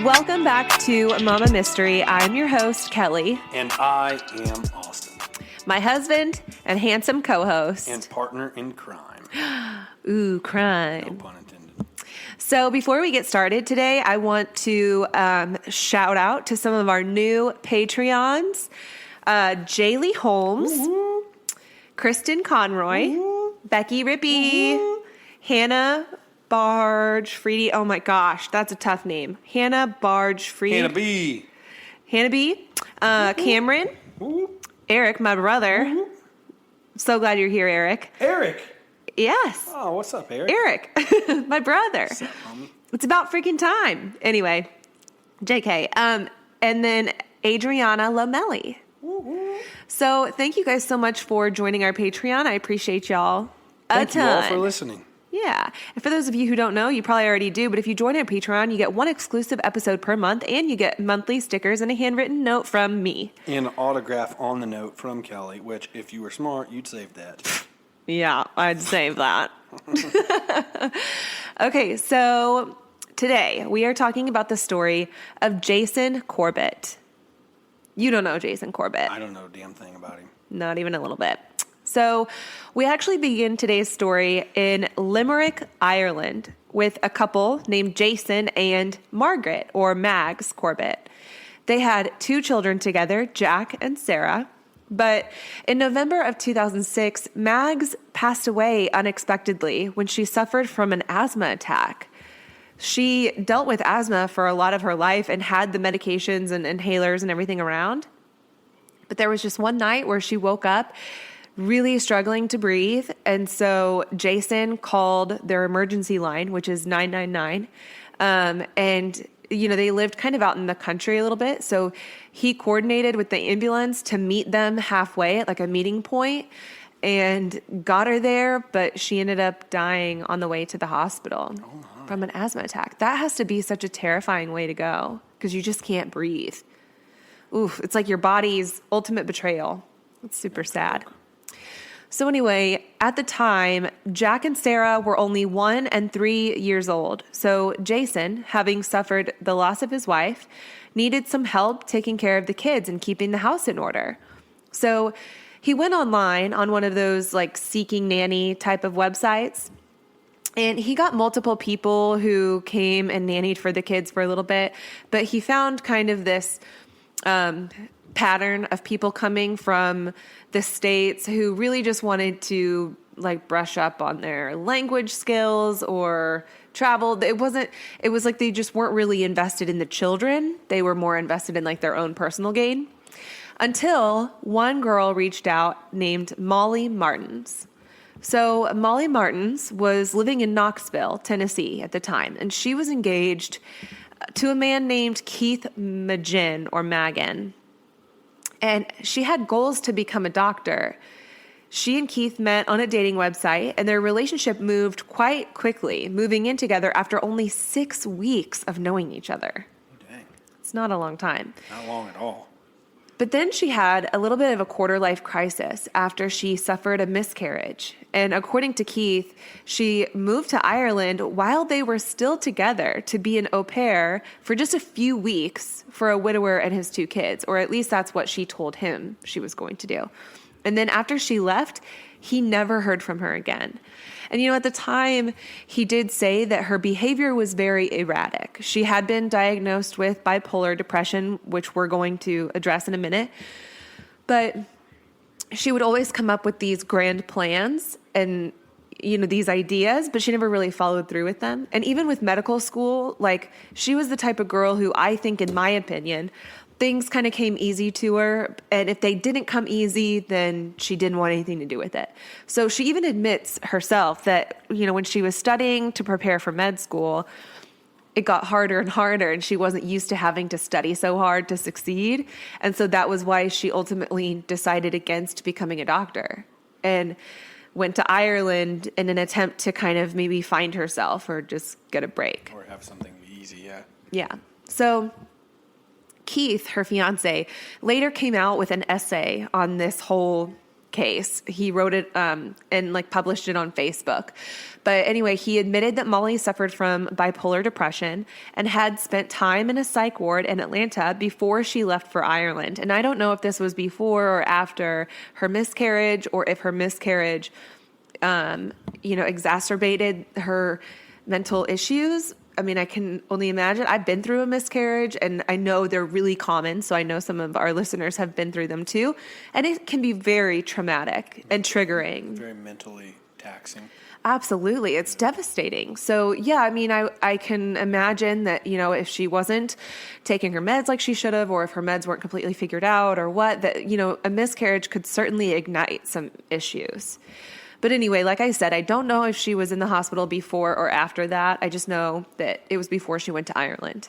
Welcome back to Mama Mystery. I'm your host, Kelly. And I am Austin. My husband and handsome co-host. And partner in crime. Ooh, crime. No pun intended. So before we get started today, I want to shout out to some of our new Patreons. Jaylee Holmes, Woo-hoo. Kristen Conroy, Woo-hoo. Becky Rippey, Woo-hoo. Hannah Barge Freedy. Oh my gosh, that's a tough name. Hannah Barge Freedy. Hannah B. Cameron. Woo-hoo. Eric, my brother. Woo-hoo. So glad you're here, Eric. Eric. Yes. Oh, what's up, Eric? Eric, my brother. What's up, homie? It's about freaking time. Anyway, JK. And then Adriana Lomelli. Woo-hoo. So thank you guys so much for joining our Patreon. I appreciate y'all a Thank ton. you all for listening. Yeah. And for those of you who don't know, you probably already do, but if you join our Patreon, you get one exclusive episode per month and you get monthly stickers and a handwritten note from me. And an autograph on the note from Kelly, which if you were smart, you'd save that. Yeah, I'd save that. Okay, so today we are talking about the story of Jason Corbett. You don't know Jason Corbett. I don't know a damn thing about him. Not even a little bit. So we actually begin today's story in Limerick, Ireland, with a couple named Jason and Margaret, or Mags Corbett. They had 2 children together, Jack and Sarah. But in November of 2006, Mags passed away unexpectedly when she suffered from an asthma attack. She dealt with asthma for a lot of her life and had the medications and inhalers and everything around. But there was just one night where she woke up really struggling to breathe. And so Jason called their emergency line, which is 999. And, you know, they lived kind of out in the country a little bit. So he coordinated with the ambulance to meet them halfway at like a meeting point and got her there. But she ended up dying on the way to the hospital from an asthma attack. That has to be such a terrifying way to go because you just can't breathe. Oof, it's like your body's ultimate betrayal. It's super sad. So anyway, at the time, Jack and Sarah were only 1 and 3 years old. So Jason, having suffered the loss of his wife, needed some help taking care of the kids and keeping the house in order. So he went online on one of those like seeking nanny type of websites. And he got multiple people who came and nannied for the kids for a little bit. But he found kind of this pattern of people coming from the States who really just wanted to like brush up on their language skills or travel. It was like they just weren't really invested in the children. They were more invested in like their own personal gain. Until one girl reached out named Molly Martins. So Molly Martins was living in Knoxville, Tennessee at the time, and she was engaged to a man named Keith Magin or Magan. And she had goals to become a doctor. She and Keith met on a dating website, and their relationship moved quite quickly, moving in together after only 6 weeks of knowing each other. Dang. It's not a long time. Not long at all. But then she had a little bit of a quarter-life crisis after she suffered a miscarriage. And according to Keith, she moved to Ireland while they were still together to be an au pair for just a few weeks for a widower and his 2 kids, or at least that's what she told him she was going to do. And then after she left, he never heard from her again. And, you know, at the time, he did say that her behavior was very erratic. She had been diagnosed with bipolar depression, which we're going to address in a minute. But she would always come up with these grand plans and, you know, these ideas, but she never really followed through with them. And even with medical school, like, she was the type of girl who I think, in my opinion, things kind of came easy to her. And if they didn't come easy, then she didn't want anything to do with it. So she even admits herself that, you know, when she was studying to prepare for med school, it got harder and harder, and she wasn't used to having to study so hard to succeed. And so that was why she ultimately decided against becoming a doctor and went to Ireland in an attempt to kind of maybe find herself or just get a break. Or have something easy, yeah. Yeah. So Keith, her fiance, later came out with an essay on this whole case. He wrote it and like published it on Facebook. But anyway, he admitted that Molly suffered from bipolar depression and had spent time in a psych ward in Atlanta before she left for Ireland. And I don't know if this was before or after her miscarriage, or if her miscarriage, exacerbated her mental issues. I mean, I can only imagine. I've been through a miscarriage, and I know they're really common. So I know some of our listeners have been through them too. And it can be very traumatic and triggering. Very mentally taxing. Absolutely. It's devastating. So yeah, I mean, I can imagine that, if she wasn't taking her meds like she should have, or if her meds weren't completely figured out or what, that, a miscarriage could certainly ignite some issues. But anyway, like I said, I don't know if she was in the hospital before or after that. I just know that it was before she went to Ireland.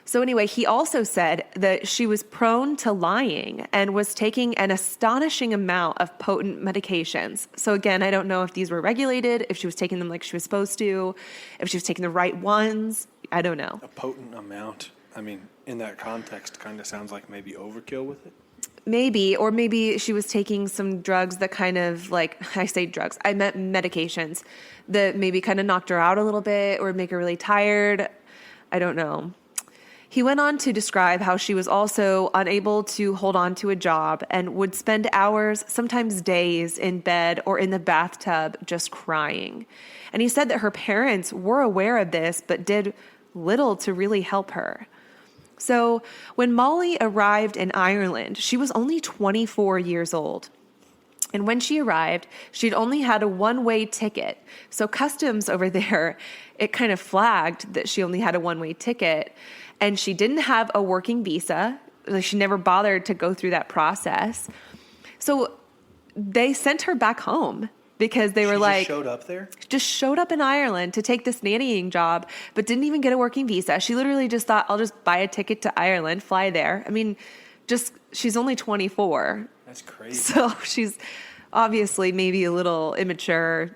So anyway, he also said that she was prone to lying and was taking an astonishing amount of potent medications. So again, I don't know if these were regulated, if she was taking them like she was supposed to, if she was taking the right ones. I don't know. A potent amount. I mean, in that context, kind of sounds like maybe overkill with it. Maybe, or maybe she was taking some drugs that kind of I say drugs, I meant medications that maybe kind of knocked her out a little bit or make her really tired. I don't know. He went on to describe how she was also unable to hold on to a job and would spend hours, sometimes days, in bed or in the bathtub just crying. And he said that her parents were aware of this, but did little to really help her. So when Molly arrived in Ireland, she was only 24 years old. And when she arrived, she'd only had a one-way ticket. So customs over there, it kind of flagged that she only had a one-way ticket. And she didn't have a working visa. She never bothered to go through that process. So they sent her back home because they were like... She just showed up there? Just showed up in Ireland to take this nannying job, but didn't even get a working visa. She literally just thought, I'll just buy a ticket to Ireland, fly there. I mean, she's only 24. That's crazy. So she's obviously maybe a little immature,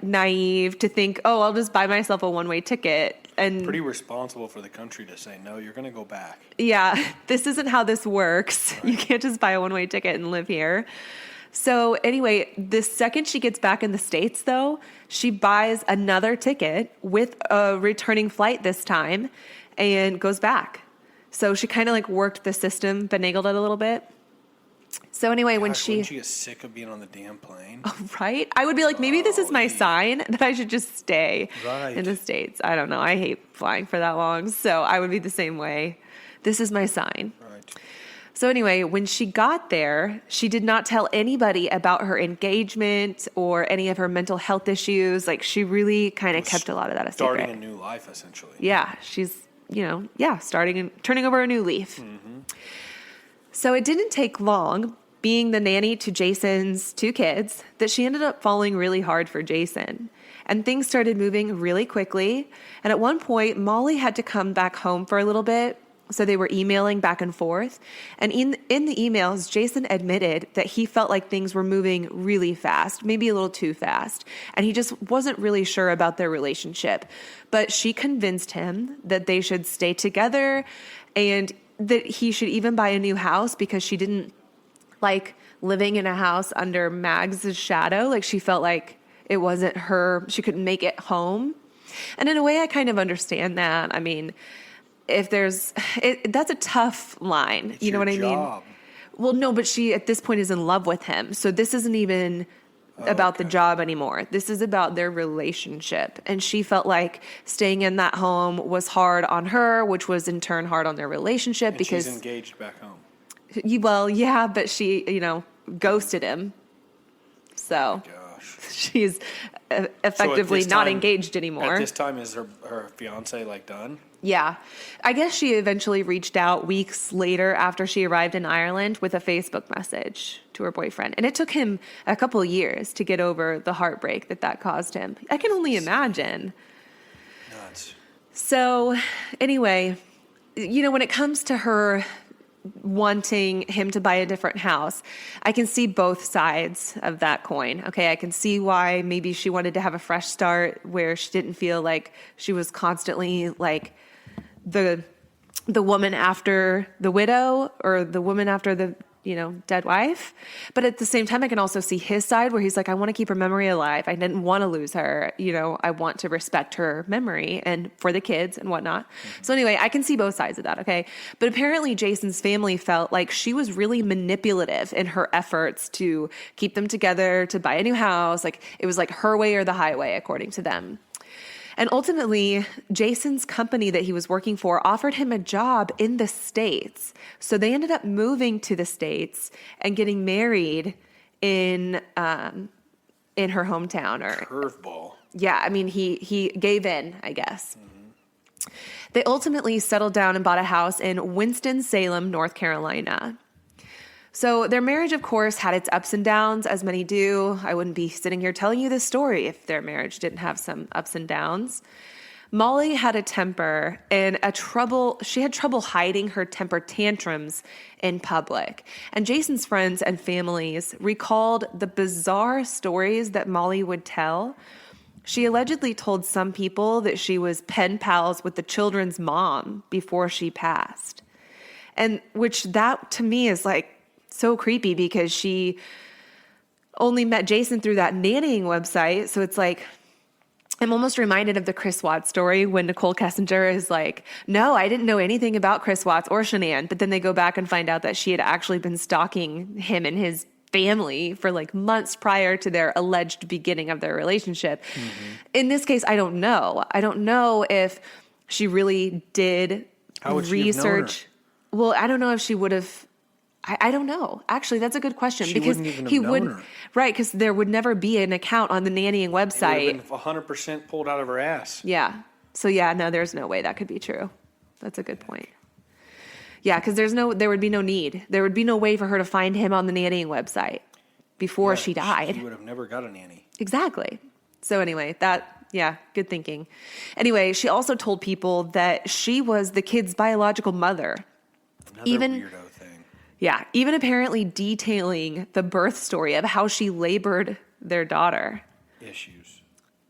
naive to think, oh, I'll just buy myself a one-way ticket. And pretty responsible for the country to say, no, you're going to go back. Yeah, this isn't how this works. Right. You can't just buy a one-way ticket and live here. So anyway, the second she gets back in the States, though, she buys another ticket with a returning flight this time and goes back. So she kind of worked the system, finagled it a little bit. So anyway, Gosh, when she get sick of being on the damn plane. Oh, right? I would be like, maybe this is my sign that I should just stay in the States. I don't know. I hate flying for that long. So I would be the same way. This is my sign. Right. So anyway, when she got there, she did not tell anybody about her engagement or any of her mental health issues. She really kind of kept a lot of that a secret. Starting a new life, essentially. Yeah, she's, starting and turning over a new leaf. Mm-hmm. So it didn't take long, being the nanny to Jason's two kids, that she ended up falling really hard for Jason. And things started moving really quickly. And at one point, Molly had to come back home for a little bit. So they were emailing back and forth. And in the emails, Jason admitted that he felt like things were moving really fast, maybe a little too fast. And he just wasn't really sure about their relationship. But she convinced him that they should stay together and that he should even buy a new house because she didn't like living in a house under Mags's shadow. She felt like it wasn't her, she couldn't make it home. And in a way, I kind of understand that. I mean, if that's a tough line. It's you know what I job. mean? Well, no, but she at this point is in love with him. So this isn't even about the job anymore. This is about their relationship. And she felt like staying in that home was hard on her, which was in turn hard on their relationship and because she's engaged back home. Well, yeah, but she, ghosted him. So she's effectively not engaged anymore. At this time, is her fiance done? Yeah. I guess she eventually reached out weeks later after she arrived in Ireland with a Facebook message to her boyfriend. And it took him a couple of years to get over the heartbreak that caused him. I can only imagine. Nuts. So anyway, when it comes to her wanting him to buy a different house, I can see both sides of that coin. Okay, I can see why maybe she wanted to have a fresh start where she didn't feel like she was constantly the woman after the widow or the woman after the dead wife. But at the same time, I can also see his side where he's like, I want to keep her memory alive. I didn't want to lose her. I want to respect her memory and for the kids and whatnot. Mm-hmm. So anyway, I can see both sides of that. Okay. But apparently Jason's family felt like she was really manipulative in her efforts to keep them together, to buy a new house. Like it was like her way or the highway, according to them. And ultimately, Jason's company that he was working for offered him a job in the States. So they ended up moving to the States and getting married in her hometown. Or curveball. Yeah, I mean, he gave in, I guess. Mm-hmm. They ultimately settled down and bought a house in Winston-Salem, North Carolina. So their marriage, of course, had its ups and downs, as many do. I wouldn't be sitting here telling you this story if their marriage didn't have some ups and downs. Molly had a temper and she had trouble hiding her temper tantrums in public. And Jason's friends and families recalled the bizarre stories that Molly would tell. She allegedly told some people that she was pen pals with the children's mom before she passed. And which that to me is like, so creepy because she only met Jason through that nannying website. So it's like, I'm almost reminded of the Chris Watts story when Nicole Kessinger is like, no, I didn't know anything about Chris Watts or Shanann. But then they go back and find out that she had actually been stalking him and his family for like months prior to their alleged beginning of their relationship. Mm-hmm. In this case, I don't know. I don't know if she really did research. Well, I don't know if she would have. I don't know. Actually, that's a good question. She because wouldn't even have he known would, her. Right, because there would never be an account on the nannying website. It would have been 100% pulled out of her ass. Yeah. So yeah, no, there's no way that could be true. That's a good point. Yeah, because there would be no need. There would be no way for her to find him on the nannying website before she died. She would have never got a nanny. Exactly. So anyway, good thinking. Anyway, she also told people that she was the kid's biological mother. Another weirdo thing. Yeah, even apparently detailing the birth story of how she labored their daughter. Issues.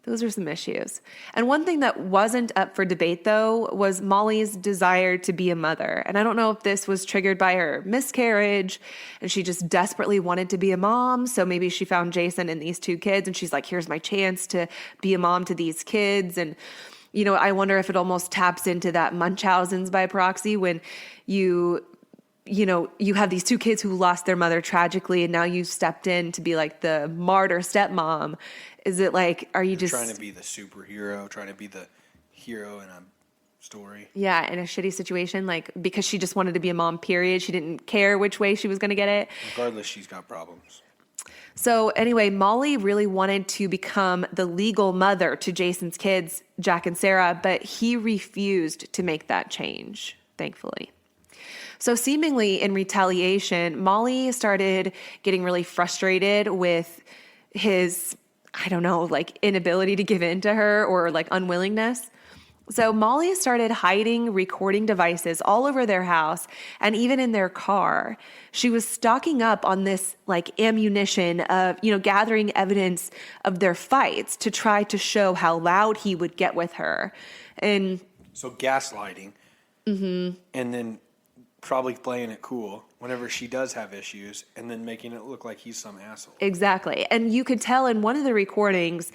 Those are some issues. And one thing that wasn't up for debate, though, was Molly's desire to be a mother. And I don't know if this was triggered by her miscarriage and she just desperately wanted to be a mom. So maybe she found Jason and these two kids and she's like, here's my chance to be a mom to these kids. And, I wonder if it almost taps into that Munchausen's by proxy when you have these two kids who lost their mother tragically and now you've stepped in to be like the martyr stepmom. Is it like, are you just trying to be the superhero, trying to be the hero in a story? Yeah, in a shitty situation, like because she just wanted to be a mom, period. She didn't care which way she was going to get it. Regardless, she's got problems. So anyway, Molly really wanted to become the legal mother to Jason's kids, Jack and Sarah, but he refused to make that change, thankfully. So seemingly in retaliation, Molly started getting really frustrated with his, inability to give in to her or like unwillingness. So Molly started hiding recording devices all over their house and even in their car. She was stocking up on this like ammunition of, gathering evidence of their fights to try to show how loud he would get with her. And so gaslighting. Mm-hmm. And then probably playing it cool whenever she does have issues and then making it look like he's some asshole. Exactly. And you could tell in one of the recordings,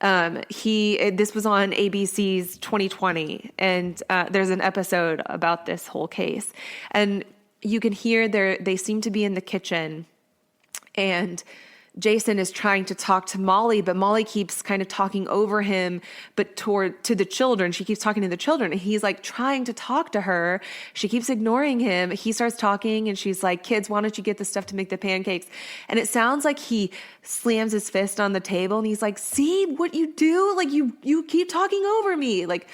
this was on ABC's 2020, and there's an episode about this whole case. And you can hear they seem to be in the kitchen, and Jason is trying to talk to Molly, but Molly keeps kind of talking over him, but to the children. She keeps talking to the children, and he's like trying to talk to her. She keeps ignoring him. He starts talking, and she's like, kids, why don't you get the stuff to make the pancakes? And it sounds like he slams his fist on the table, and he's like, see what you do? Like, you keep talking over me. Like,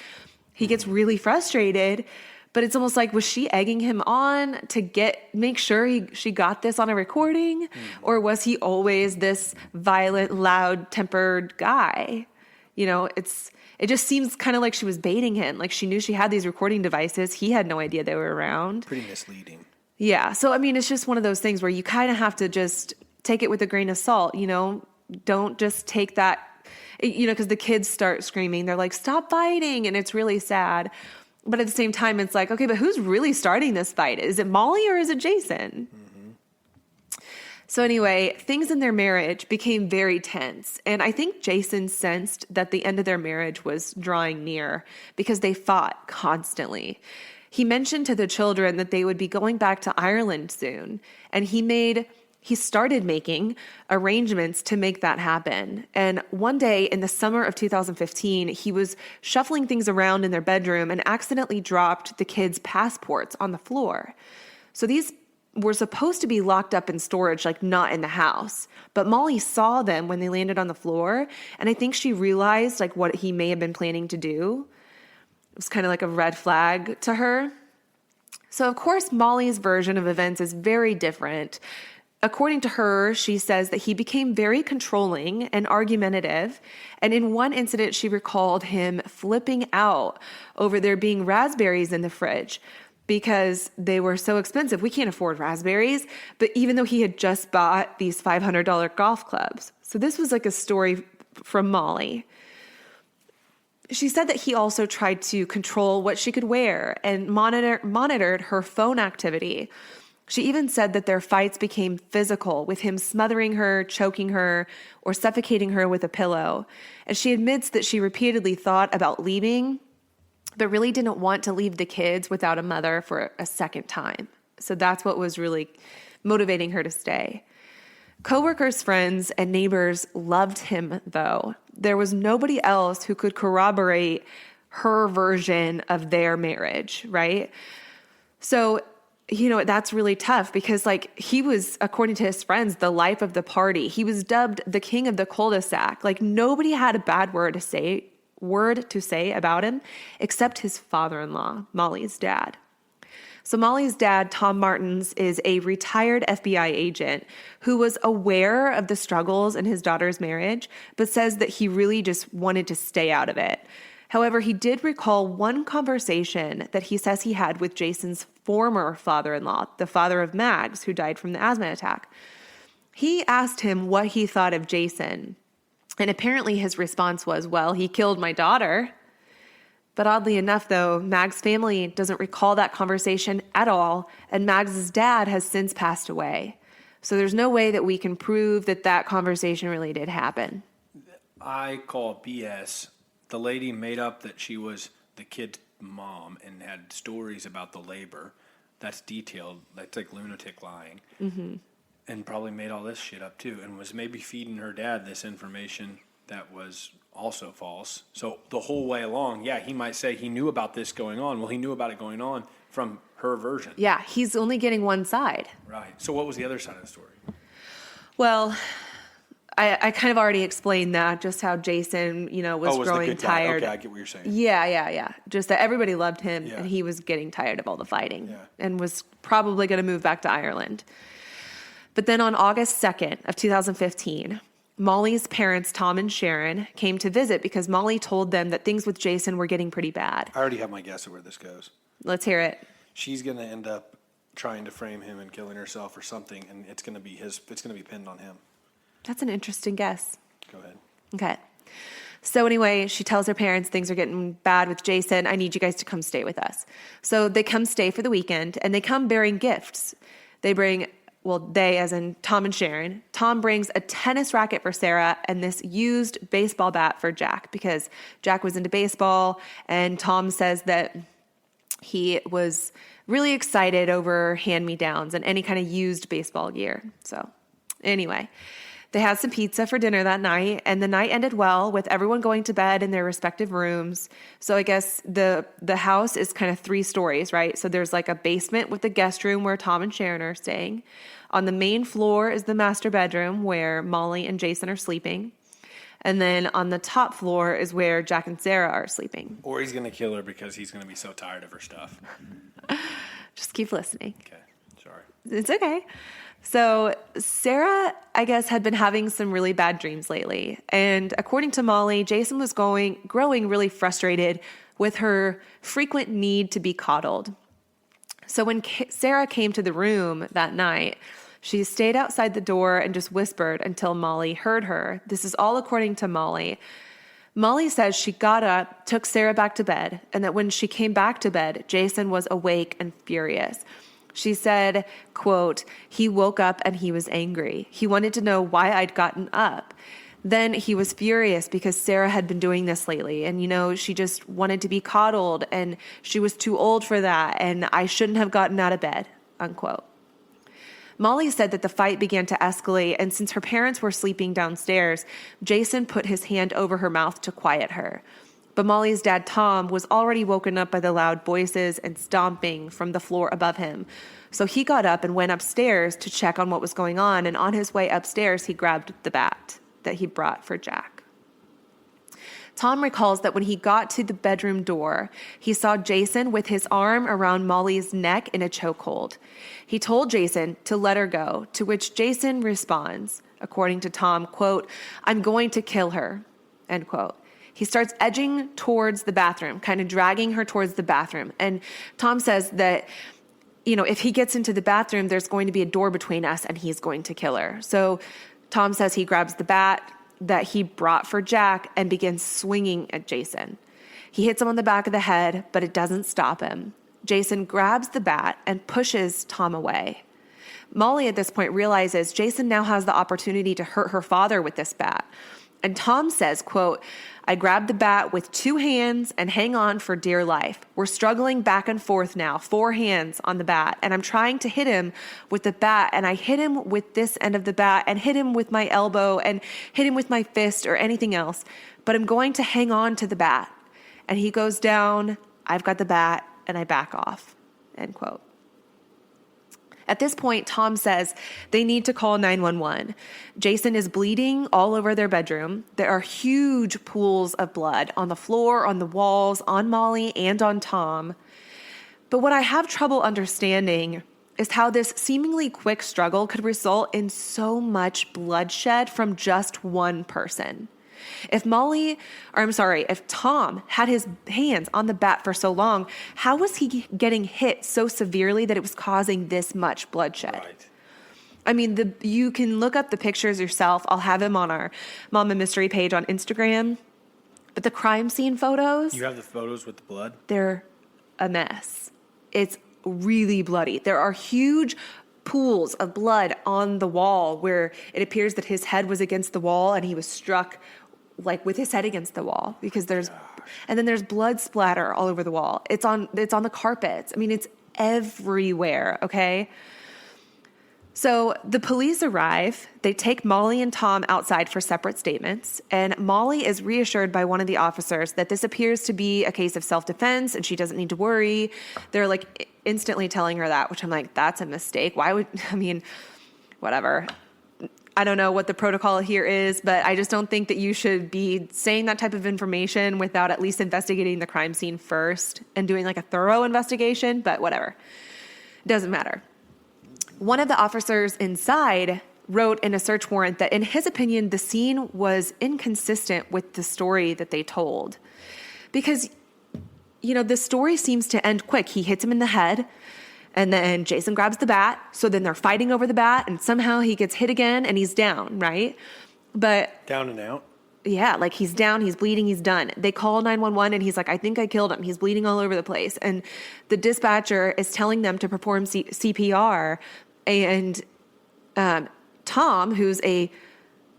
he gets really frustrated. But it's almost like, was she egging him on to make sure she got this on a recording? Or was he always this violent, loud-tempered guy? It just seems kind of like she was baiting him. Like she knew she had these recording devices. He had no idea they were around. Pretty misleading. Yeah. So, it's just one of those things where you kind of have to just take it with a grain of salt, Don't just take that, because the kids start screaming. They're like, stop fighting. And it's really sad. But at the same time, it's like, okay, but who's really starting this fight? Is it Molly or is it Jason? Mm-hmm. So anyway, things in their marriage became very tense. And I think Jason sensed that the end of their marriage was drawing near because they fought constantly. He mentioned to the children that they would be going back to Ireland soon. And he started making arrangements to make that happen. And one day in the summer of 2015, he was shuffling things around in their bedroom and accidentally dropped the kids' passports on the floor. So these were supposed to be locked up in storage, like not in the house. But Molly saw them when they landed on the floor, and I think she realized like what he may have been planning to do. It was kind of like a red flag to her. So of course, Molly's version of events is very different. According to her, she says that he became very controlling and argumentative. And in one incident, she recalled him flipping out over there being raspberries in the fridge because they were so expensive. We can't afford raspberries. But even though he had just bought these $500 golf clubs. So this was like a story from Molly. She said that he also tried to control what she could wear and monitored her phone activity. She even said that their fights became physical, with him smothering her, choking her, or suffocating her with a pillow. And she admits that she repeatedly thought about leaving, but really didn't want to leave the kids without a mother for a second time. So that's what was really motivating her to stay. Coworkers, friends, and neighbors loved him, though. There was nobody else who could corroborate her version of their marriage, right? So, that's really tough because like he was, according to his friends, the life of the party. He was dubbed the king of the cul-de-sac. Like nobody had a bad word to say about him except his father-in-law, Molly's dad. So Molly's dad, Tom Martins, is a retired FBI agent who was aware of the struggles in his daughter's marriage, but says that he really just wanted to stay out of it. However, he did recall one conversation that he says he had with Jason's former father-in-law, the father of Mags, who died from the asthma attack. He asked him what he thought of Jason, and apparently his response was, well, he killed my daughter. But oddly enough, though, Mags' family doesn't recall that conversation at all, and Mags' dad has since passed away. So there's no way that we can prove that conversation really did happen. I call BS. The lady made up that she was the kid's mom and had stories about the labor. That's detailed. That's like lunatic lying. Mm-hmm. And probably made all this shit up too, and was maybe feeding her dad this information that was also false. So the whole way along, yeah, he might say he knew about this going on. Well, he knew about it going on from her version. Yeah, he's only getting one side. Right. So what was the other side of the story? Well, I kind of already explained that, just how Jason, was growing tired. Okay, I get what you're saying. Yeah. Just that everybody loved him, and he was getting tired of all the fighting and was probably going to move back to Ireland. But then on August 2nd of 2015, Molly's parents, Tom and Sharon, came to visit because Molly told them that things with Jason were getting pretty bad. I already have my guess of where this goes. Let's hear it. She's going to end up trying to frame him and killing herself or something, and it's going to be pinned on him. That's an interesting guess. Go ahead. Okay. So anyway, she tells her parents things are getting bad with Jason. I need you guys to come stay with us. So they come stay for the weekend, and they come bearing gifts. They as in Tom and Sharon. Tom brings a tennis racket for Sarah and this used baseball bat for Jack because Jack was into baseball, and Tom says that he was really excited over hand-me-downs and any kind of used baseball gear. So anyway, they had some pizza for dinner that night, and the night ended well with everyone going to bed in their respective rooms. So I guess the house is kind of 3 stories, right? So there's like a basement with the guest room where Tom and Sharon are staying. On the main floor is the master bedroom where Molly and Jason are sleeping. And then on the top floor is where Jack and Sarah are sleeping. Or he's going to kill her because he's going to be so tired of her stuff. Just keep listening. Okay, sorry. It's okay. So Sarah, I guess, had been having some really bad dreams lately. And according to Molly, Jason was growing really frustrated with her frequent need to be coddled. So when Sarah came to the room that night, she stayed outside the door and just whispered until Molly heard her. This is all according to Molly. Molly says she got up, took Sarah back to bed, and that when she came back to bed, Jason was awake and furious. She said, quote, "He woke up and he was angry. He wanted to know why I'd gotten up. Then he was furious because Sarah had been doing this lately. And, she just wanted to be coddled and she was too old for that. And I shouldn't have gotten out of bed," unquote. Molly said that the fight began to escalate, and since her parents were sleeping downstairs, Jason put his hand over her mouth to quiet her. But Molly's dad, Tom, was already woken up by the loud voices and stomping from the floor above him. So he got up and went upstairs to check on what was going on, and on his way upstairs, he grabbed the bat that he brought for Jack. Tom recalls that when he got to the bedroom door, he saw Jason with his arm around Molly's neck in a chokehold. He told Jason to let her go, to which Jason responds, according to Tom, quote, "I'm going to kill her," end quote. He starts edging towards the bathroom, kind of dragging her towards the bathroom. And Tom says that, if he gets into the bathroom, there's going to be a door between us and he's going to kill her. So Tom says he grabs the bat that he brought for Jack and begins swinging at Jason. He hits him on the back of the head, but it doesn't stop him. Jason grabs the bat and pushes Tom away. Molly at this point realizes Jason now has the opportunity to hurt her father with this bat. And Tom says, quote, "I grabbed the bat with 2 hands and hang on for dear life. We're struggling back and forth now, 4 hands on the bat, and I'm trying to hit him with the bat, and I hit him with this end of the bat and hit him with my elbow and hit him with my fist or anything else, but I'm going to hang on to the bat." And he goes down, I've got the bat, and I back off, end quote. At this point, Tom says they need to call 911. Jason is bleeding all over their bedroom. There are huge pools of blood on the floor, on the walls, on Molly, and on Tom. But what I have trouble understanding is how this seemingly quick struggle could result in so much bloodshed from just one person. If Tom had his hands on the bat for so long, how was he getting hit so severely that it was causing this much bloodshed? Right. I mean, you can look up the pictures yourself. I'll have them on our Mama Mystery page on Instagram. But the crime scene photos, You have the photos with the blood? they're a mess. It's really bloody. There are huge pools of blood on the wall where it appears that his head was against the wall and he was struck with his head against the wall and then there's blood splatter all over the wall. It's on the carpets. I mean, it's everywhere. Okay. So the police arrive, they take Molly and Tom outside for separate statements, and Molly is reassured by one of the officers that this appears to be a case of self-defense and she doesn't need to worry. They're instantly telling her that, which I'm like, that's a mistake. Whatever. I don't know what the protocol here is, but I just don't think that you should be saying that type of information without at least investigating the crime scene first and doing a thorough investigation, but whatever. It doesn't matter. One of the officers inside wrote in a search warrant that in his opinion, the scene was inconsistent with the story that they told. Because, the story seems to end quick. He hits him in the head. And then Jason grabs the bat. So then they're fighting over the bat and somehow he gets hit again and he's down, right? But down and out? Yeah, he's down, he's bleeding, he's done. They call 911 and he's like, "I think I killed him. He's bleeding all over the place." And the dispatcher is telling them to perform CPR. And Tom, who's a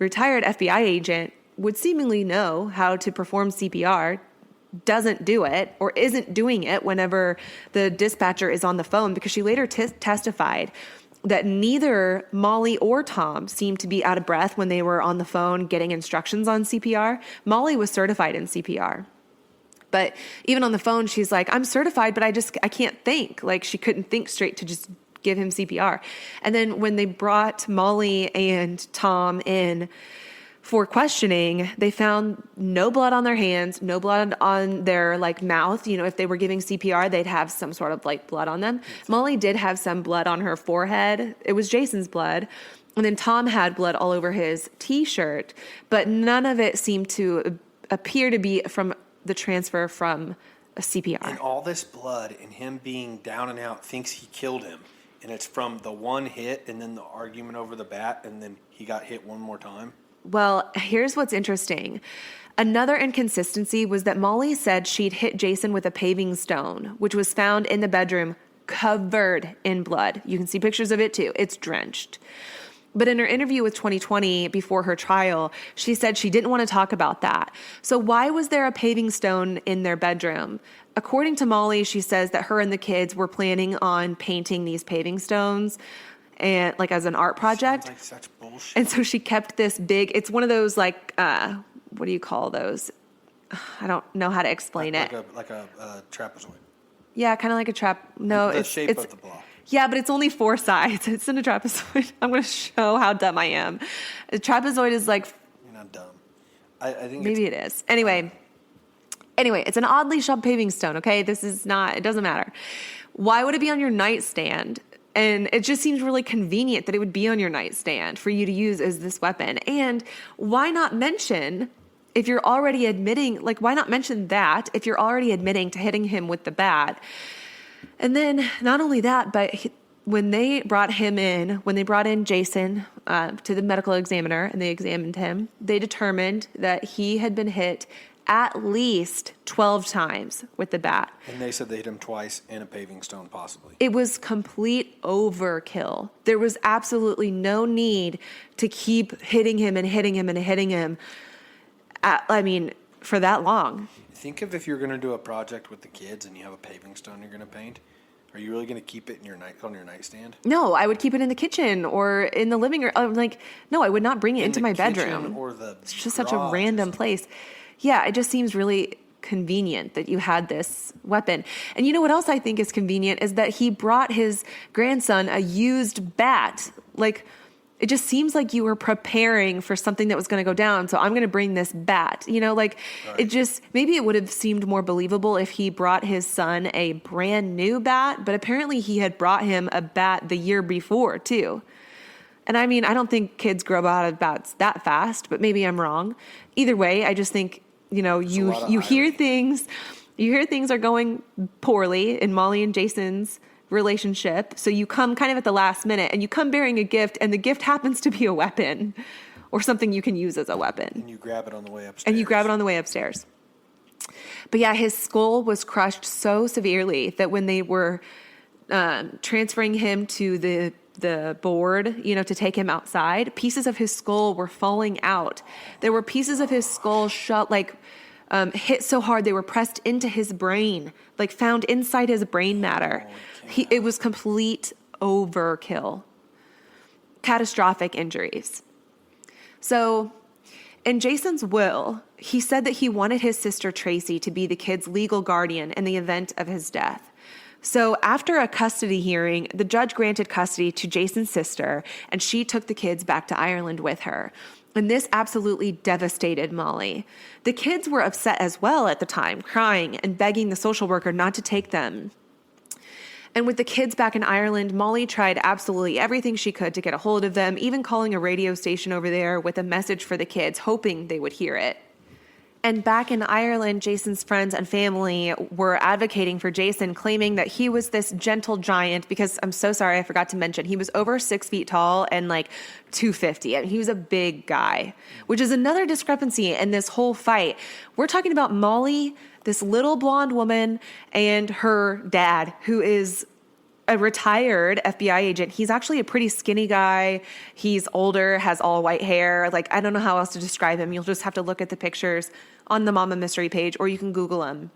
retired FBI agent, would seemingly know how to perform CPR, doesn't do it or isn't doing it whenever the dispatcher is on the phone, because she later testified that neither Molly or Tom seemed to be out of breath when they were on the phone getting instructions on CPR. Molly was certified in CPR. But even on the phone, she's like, "I'm certified, but I can't think." She couldn't think straight to just give him CPR. And then when they brought Molly and Tom in for questioning, they found no blood on their hands, no blood on their mouth. If they were giving CPR, they'd have some sort of blood on them. Molly did have some blood on her forehead. It was Jason's blood. And then Tom had blood all over his t-shirt, but none of it seemed to appear to be from the transfer from a CPR. And all this blood and him being down and out thinks he killed him. And it's from the one hit and then the argument over the bat and then he got hit one more time. Well, here's what's interesting. Another inconsistency was that Molly said she'd hit Jason with a paving stone, which was found in the bedroom covered in blood. You can see pictures of it too. It's drenched. But in her interview with 2020 before her trial, she said she didn't want to talk about that. So why was there a paving stone in their bedroom? According to Molly, she says that her and the kids were planning on painting these paving stones and like as an art project. Sounds like such bullshit. And so she kept this big, it's one of those like, what do you call those? I don't know how to explain it. Like a trapezoid. Yeah, kind of like a trap. No, The it's shape it's, of the block. Yeah, but it's only 4 sides. It's in a trapezoid. I'm going to show how dumb I am. A trapezoid is like... You're not dumb. I think maybe it is. Anyway, it's an oddly shaped paving stone, okay? This is not... It doesn't matter. Why would it be on your nightstand? And it just seems really convenient that it would be on your nightstand for you to use as this weapon. And why not mention... If you're already admitting... Like, why not mention that if you're already admitting to hitting him with the bat? And then not only that, but when they brought in Jason to the medical examiner and they examined him, they determined that he had been hit at least 12 times with the bat. And they said they hit him twice in a paving stone, possibly. It was complete overkill. There was absolutely no need to keep hitting him and hitting him and hitting him. For that long. Think of if you're going to do a project with the kids and you have a paving stone you're going to paint. Are you really going to keep it on your nightstand? No, I would keep it in the kitchen or in the living room. No, I would not bring it into my bedroom. It's just such a random place. Yeah, it just seems really convenient that you had this weapon. And you know what else I think is convenient is that he brought his grandson a used bat. It just seems like you were preparing for something that was going to go down. So I'm going to bring this bat, Right. Maybe it would have seemed more believable if he brought his son a brand new bat, but apparently he had brought him a bat the year before too. And I don't think kids grow out of bats that fast, but maybe I'm wrong. Either way, I just think, you hear things are going poorly in Molly and Jason's relationship. So you come kind of at the last minute and you come bearing a gift and the gift happens to be a weapon or something you can use as a weapon. And you grab it on the way upstairs. But yeah, his skull was crushed so severely that when they were transferring him to the board, to take him outside, pieces of his skull were falling out. There were pieces of his skull hit so hard they were pressed into his brain, found inside his brain matter. It was complete overkill. Catastrophic injuries. So in Jason's will, he said that he wanted his sister Tracy to be the kid's legal guardian in the event of his death. So after a custody hearing, the judge granted custody to Jason's sister, and she took the kids back to Ireland with her. And this absolutely devastated Molly. The kids were upset as well at the time, crying and begging the social worker not to take them. And with the kids back in Ireland, Molly tried absolutely everything she could to get a hold of them, even calling a radio station over there with a message for the kids, hoping they would hear it. And back in Ireland, Jason's friends and family were advocating for Jason, claiming that he was this gentle giant because, I'm so sorry, I forgot to mention, he was over 6 feet tall and 250. I mean, he was a big guy, which is another discrepancy in this whole fight. We're talking about Molly, this little blonde woman, and her dad, who is a retired FBI agent. He's actually a pretty skinny guy. He's older, has all white hair. I don't know how else to describe him. You'll just have to look at the pictures on the Mama Mystery page, or you can Google him.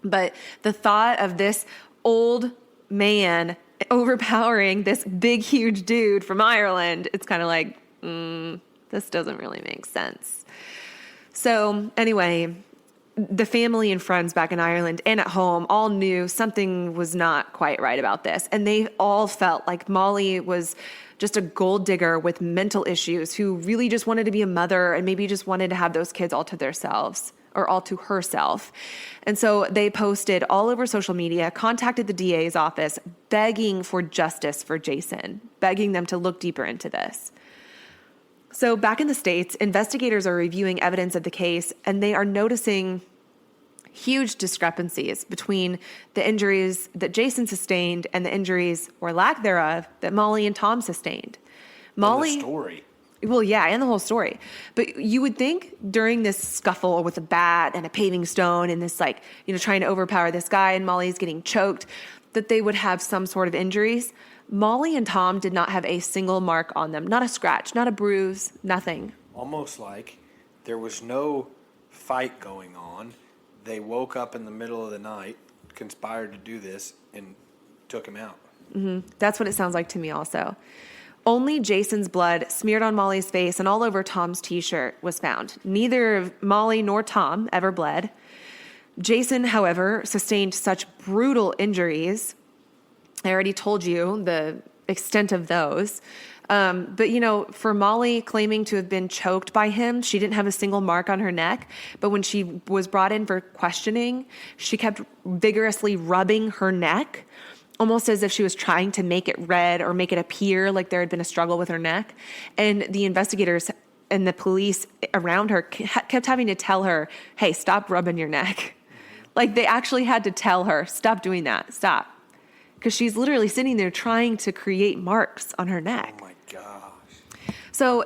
But the thought of this old man overpowering this big, huge dude from Ireland, it's kind of this doesn't really make sense. So anyway, the family and friends back in Ireland and at home all knew something was not quite right about this. And they all felt like Molly was just a gold digger with mental issues who really just wanted to be a mother and maybe just wanted to have those kids all to themselves or all to herself. And so they posted all over social media, contacted the DA's office, begging for justice for Jason, begging them to look deeper into this. So back in the States, investigators are reviewing evidence of the case, and they are noticing huge discrepancies between the injuries that Jason sustained and the injuries, or lack thereof, that Molly and Tom sustained. Molly, and the story. Well, yeah, and the whole story. But you would think during this scuffle with a bat and a paving stone and this trying to overpower this guy and Molly's getting choked, that they would have some sort of injuries. Molly and Tom did not have a single mark on them. Not a scratch, not a bruise, nothing. Almost like there was no fight going on. They woke up in the middle of the night, conspired to do this, and took him out. That's what it sounds like to me also. Only Jason's blood smeared on Molly's face and all over Tom's t-shirt was found. Neither Molly nor Tom ever bled. Jason, however, sustained such brutal injuries. I already told you the extent of those. But, you know, for Molly claiming to have been choked by him, she didn't have a single mark on her neck. But when she was brought in for questioning, she kept vigorously rubbing her neck, almost as if she was trying to make it red or make it appear like there had been a struggle with her neck. And the investigators and the police around her kept having to tell her, hey, stop rubbing your neck. Like they actually had to tell her, stop doing that, stop. Because she's literally sitting there trying to create marks on her neck. Oh my gosh. So,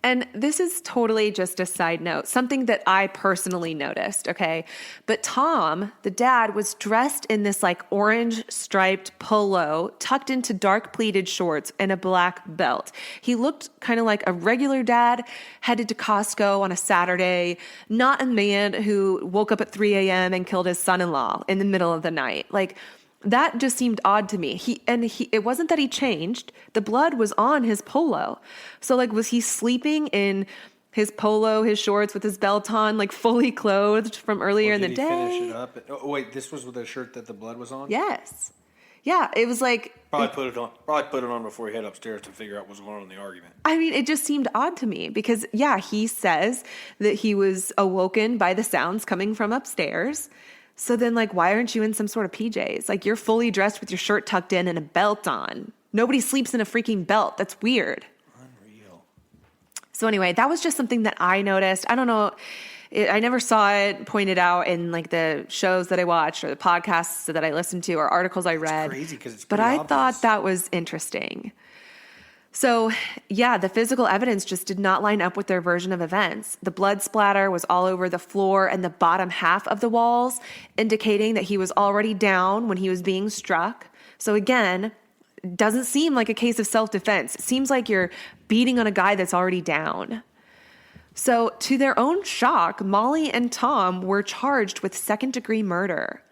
and this is totally just a side note, something that I personally noticed, okay? But Tom, the dad, was dressed in this like orange striped polo, tucked into dark pleated shorts and a black belt. He looked kind of like a regular dad, headed to Costco on a Saturday, not a man who woke up at 3 a.m. and killed his son-in-law in the middle of the night. Like, that just seemed odd to me. It wasn't that he changed. The blood was on his polo. So like, was he sleeping in his polo, his shorts with his belt on, like fully clothed from earlier in the day? Finish it up? Oh, wait, this was with the shirt that the blood was on? Yes. Yeah, it was like... Probably put it on before he head upstairs to figure out what's going on in the argument. I mean, it just seemed odd to me because, yeah, he says that he was awoken by the sounds coming from upstairs. So then, like, why aren't you in some sort of PJs? Like, you're fully dressed with your shirt tucked in and a belt on. Nobody sleeps in a freaking belt. That's weird. Unreal. So anyway, that was just something that I noticed. I don't know. I never saw it pointed out in, like, the shows that I watched or the podcasts that I listened to or articles I read. It's crazy because it's But pretty I obvious. thought that was interesting. So, yeah, the physical evidence just did not line up with their version of events. The blood splatter was all over the floor and the bottom half of the walls, indicating that he was already down when he was being struck. So again, it doesn't seem like a case of self-defense. It seems like you're beating on a guy that's already down. So, to their own shock, Molly and Tom were charged with second-degree murder.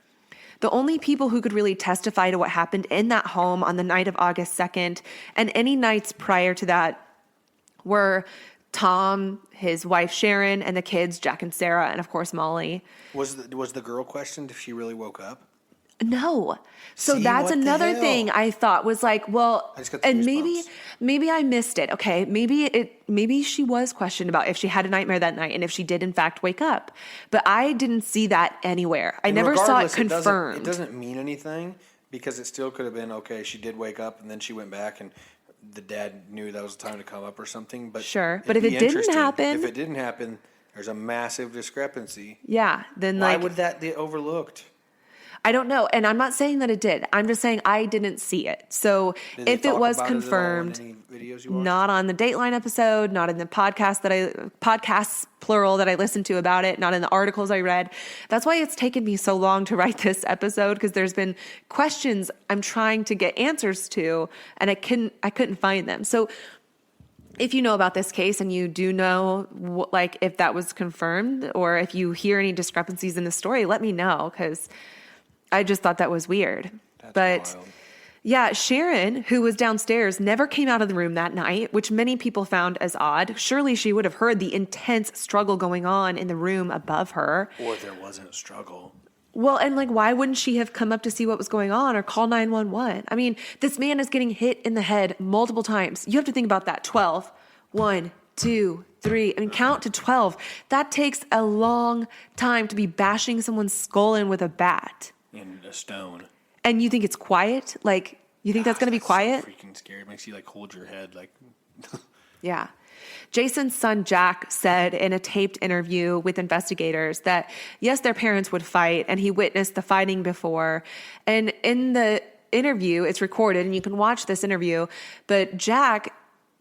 The only people who could really testify to what happened in that home on the night of August 2nd and any nights prior to that were Tom, his wife Sharon, and the kids, Jack and Sarah, and of course Molly. Was the girl questioned if she really woke up? No. So See, that's what the another hell? thing I thought was like, well, I just got the and goosebumps. maybe I missed it. Okay. Maybe she was questioned about if she had a nightmare that night and if she did in fact wake up, but I didn't see that anywhere. I And never saw it regardless, confirmed. It doesn't mean anything because it still could have been, okay, she did wake up and then she went back and the dad knew that was the time to come up or something. But Sure. But it'd if be it didn't interesting. happen- If it didn't happen, there's a massive discrepancy. Yeah. Then Why like, would that be overlooked? I don't know. And I'm not saying that it did. I'm just saying I didn't see it. So Did they if it talk was about it at all in confirmed, any videos you watched? not on the Dateline episode, not in the podcasts plural that I listened to about it, not in the articles I read. That's why it's taken me so long to write this episode because there's been questions I'm trying to get answers to and I couldn't find them. So if you know about this case and you do know like if that was confirmed or if you hear any discrepancies in the story, let me know because I just thought that was weird. That's wild. Yeah, Sharon, who was downstairs, never came out of the room that night, which many people found as odd. Surely she would have heard the intense struggle going on in the room above her. Or there wasn't a struggle. Well, and like, why wouldn't she have come up to see what was going on or call 911? I mean, this man is getting hit in the head multiple times. You have to think about that. 12. 1, 2, 3. I mean, count to 12. That takes a long time to be bashing someone's skull in with a bat. In a stone. And you think it's quiet? Like, you think that's going to be quiet? So freaking scary. It makes you like hold your head like. Yeah. Jason's son, Jack, said in a taped interview with investigators that, yes, their parents would fight, and he witnessed the fighting before. And in the interview, it's recorded, and you can watch this interview, but Jack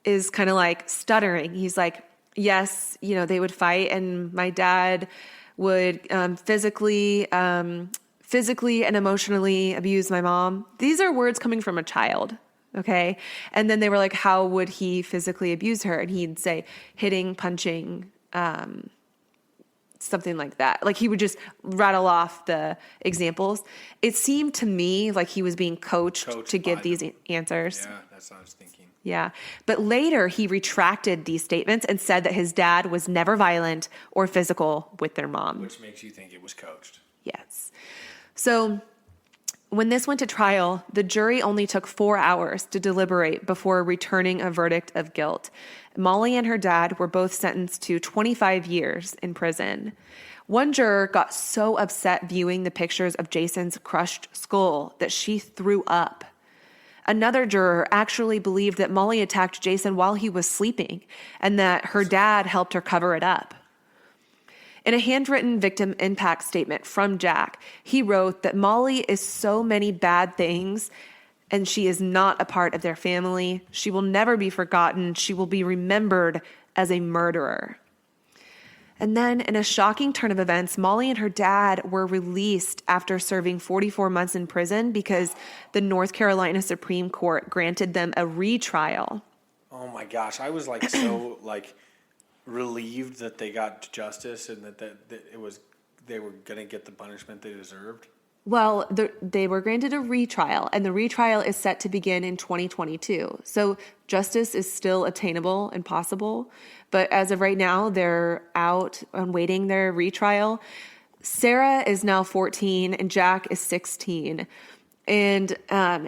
is kind of like stuttering. He's like, yes, you know, they would fight, and my dad would physically physically and emotionally abused my mom. These are words coming from a child. Okay. And then they were like, how would he physically abuse her? And he'd say hitting, punching, something like that. Like he would just rattle off the examples. It seemed to me like he was being coached to give these answers. Yeah, that's what I was thinking. Yeah. But later he retracted these statements and said that his dad was never violent or physical with their mom. Which makes you think it was coached. Yes. So when this went to trial, the jury only took 4 hours to deliberate before returning a verdict of guilt. Molly and her dad were both sentenced to 25 years in prison. One juror got so upset viewing the pictures of Jason's crushed skull that she threw up. Another juror actually believed that Molly attacked Jason while he was sleeping and that her dad helped her cover it up. In a handwritten victim impact statement from Jack, he wrote that Molly is so many bad things and she is not a part of their family. She will never be forgotten. She will be remembered as a murderer. And then, in a shocking turn of events, Molly and her dad were released after serving 44 months in prison because the North Carolina Supreme Court granted them a retrial. Oh my gosh, I was like so relieved that they got justice and that they were going to get the punishment they deserved. Well, they were granted a retrial, and the retrial is set to begin in 2022. So justice is still attainable and possible, but as of right now, they're out and waiting their retrial. Sarah is now 14, and Jack is 16. And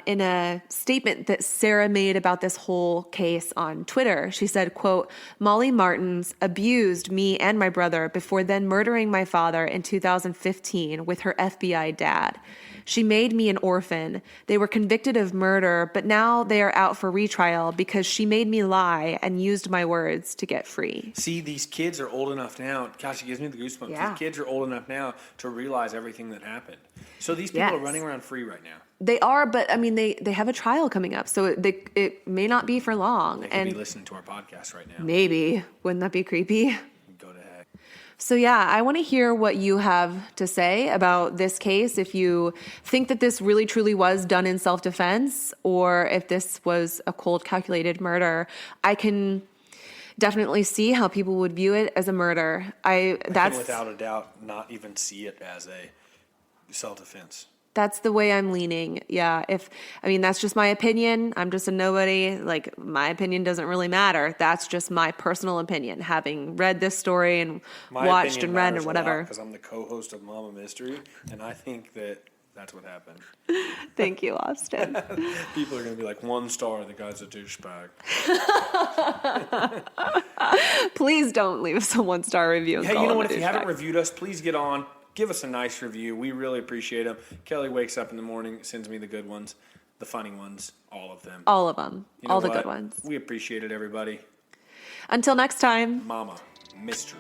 in a statement that Sarah made about this whole case on Twitter, she said, quote, Molly Martins abused me and my brother before then murdering my father in 2015 with her FBI dad. She made me an orphan. They were convicted of murder, but now they are out for retrial because she made me lie and used my words to get free. See, these kids are old enough now. Gosh, it gives me the goosebumps. Yeah. These kids are old enough now to realize everything that happened. So these people are running around free right now. They are, but I mean, they have a trial coming up, so it may not be for long. They could be listening to our podcast right now. Maybe. Wouldn't that be creepy? Go to heck. So yeah, I want to hear what you have to say about this case. If you think that this really truly was done in self-defense, or if this was a cold, calculated murder, I can definitely see how people would view it as a murder. I can without a doubt not even see it as a self-defense. That's the way I'm leaning. Yeah. That's just my opinion. I'm just a nobody. Like, my opinion doesn't really matter. That's just my personal opinion, having read this story and watched and read and whatever. Because I'm the co-host of Mama Mystery, and I think that's what happened. Thank you, Austin. People are going to be like, 1 star, the guy's a douchebag. Please don't leave us a 1-star review. Hey, you know what? If you haven't reviewed us, please get on. Give us a nice review. We really appreciate them. Kelly wakes up in the morning, sends me the good ones, the funny ones, all of them. All of them. You know all the what? good ones. We appreciate it, everybody. Until next time. Mama Mystery.